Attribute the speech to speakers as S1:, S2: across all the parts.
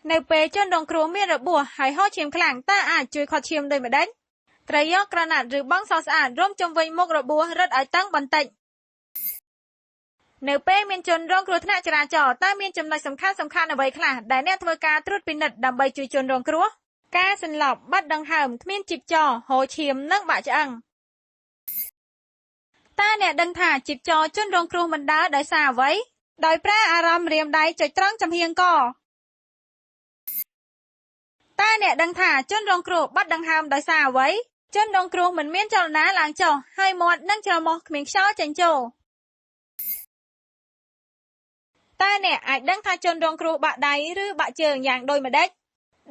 S1: នៅពេលជនរងគ្រោះមានរបួសហើយហូរឈាមខ្លាំងតើអាចជួយខាត់ឈាមដោយម្ដេចត្រូវយកក្រណាត់ឬបង់សស្អាតរុំជុំវិញមុខរបួសរឹតឲ្យតឹងបន្តិចនៅពេលមានជនរងគ្រោះថ្នាក់ចរាចរណ៍តើមានចំណុចសំខាន់អ្វីខ្លះដែលអ្នកធ្វើការត្រួតពិនិត្យដើម្បីជួយជនរងគ្រោះការសន្លប់បាត់ដង្ហើមគ្មានជីពចរហូរឈាមនិងបាក់ឆ្អឹងតើអ្នកដឹងថាជីពចរជនរងគ្រោះមិនដើរដោយសារអ្វីដោយប្រើអារម្មណ៍រាមដៃចុចត្រង់ចំហៀងកតើអ្នកដឹងថាជនរងគ្រោះបាត់ដង្ហើមដោយសារអ្វីជនរងគ្រោះមិនមានចលនាឡើងចុះហើយមាត់និងច្រមុះគ្មានខ្យល់ចេញចូលតើអ្នកអាចដឹងថាជនរងគ្រោះបាក់ដៃឬបាក់ជើងយ៉ាងដូចម្ដេច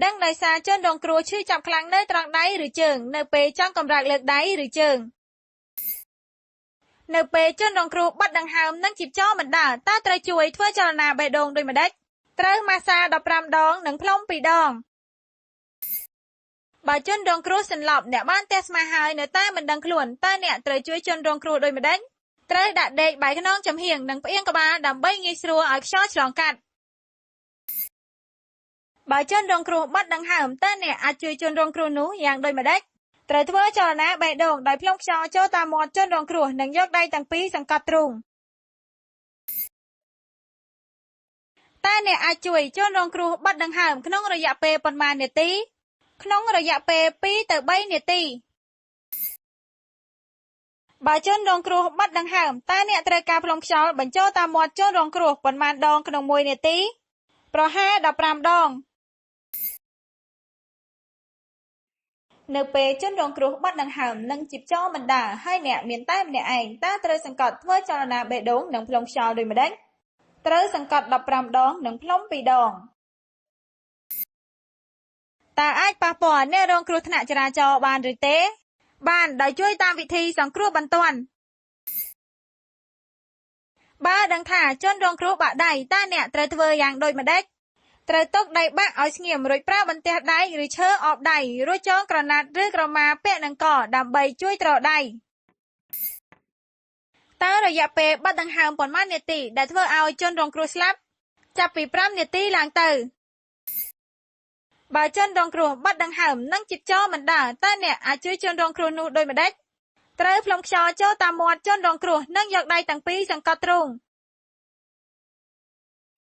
S1: ដឹងដោយសារជនរងគ្រោះឈឺចាប់ខ្លាំងនៅត្រង់ដៃឬជើងនៅពេលចង់កម្រើកលើកដៃឬជើងនៅពេលជនរងគ្រោះបាត់ដង្ហើមនិងជីពចរមិនដើរតើត្រូវជួយធ្វើចលនាបេះដូងដូចម្ដេចត្រូវម៉ាស្សា15ដងនិងផ្លុំ2ដងបើជនរងគ្រោះសន្លប់អ្នកបានទះស្មាហើយនៅតែមិនដឹងខ្លួនតើអ្នកត្រូវជួយជនរងគ្រោះដូចម្ដេចត្រូវដាក់ដេកបែរខ្នងចំហៀងនិងផ្អៀងក្បាលដើម្បីងាយស្រួលឲ្យខ្យល់ឆ្លងកាត់បើជនរងគ្រោះបាត់ដង្ហើមតើអ្នកអាចជួយជនរងគ្រោះនោះយ៉ាងដូចម្ដេចត្រូវធ្វើចលនាបេះដូងដោយផ្លុំខ្យល់ចូលតាមមាត់ជនរងគ្រោះនិងយកដៃទាំងពីរសង្កត់ទ្រូងតើអ្នកអាចជួយជនរងគ្រោះបាត់ដង្ហើមក្នុងរយៈពេលប៉ុន្មាននាទីក្នុងរយៈពេល2ទៅ3នាទីបើជនរងគ្រោះបាត់ដង្ហើមតើអ្នកត្រូវការផ្លុំខ្យល់បញ្ចូលតាមមាត់ជនរងគ្រោះប៉ុន្មានដងក្នុង1នាទីប្រហែល15ដងនៅពេលជនរងគ្រោះបាត់ដង្ហើមនិងជីពចរមិនដើរហើយអ្នកមានតែម្នាក់ឯងតើត្រូវសង្កត់ធ្វើចលនាបេះដូងនិងផ្លុំខ្យល់ដូចម្ដេចត្រូវសង្កត់15ដងនិងផ្លុំ2ដងតើអាចប៉ះពាល់អ្នករងគ្រោះថ្នាក់ចរាចរណ៍បានឬទេបានដោយជួយតាមវិធីសង្គ្រោះបន្ទាន់បើដឹងថាជនរងគ្រោះបាក់ដៃតើអ្នកត្រូវធ្វើយ៉ាងដូចម្ដេចត្រូវទុកដៃបាក់ឲ្យស្ងៀមរួចប្រើបន្ទះដៃឬឈើអបដៃរួចចងក្រណាត់ឬក្រមាពាក់នឹងកដើម្បីជួយទ្រដៃតើរយៈពេលបាត់ដង្ហើមប៉ុន្មាននាទីដែលធ្វើឲ្យជនរងគ្រោះស្លាប់ចាប់ពី5នាទីឡើងទៅបើជនរងគ្រោះបាត់ដង្ហើមនិងជីពចរមិនដើរតើអ្នកអាចជួយជនរងគ្រោះនោះដូចម្ដេចត្រូវផ្លុំខ្យល់ចូលតាមមាត់ជនរងគ្រោះនិងយកដៃទាំងពីរសង្កត់ទ្រូង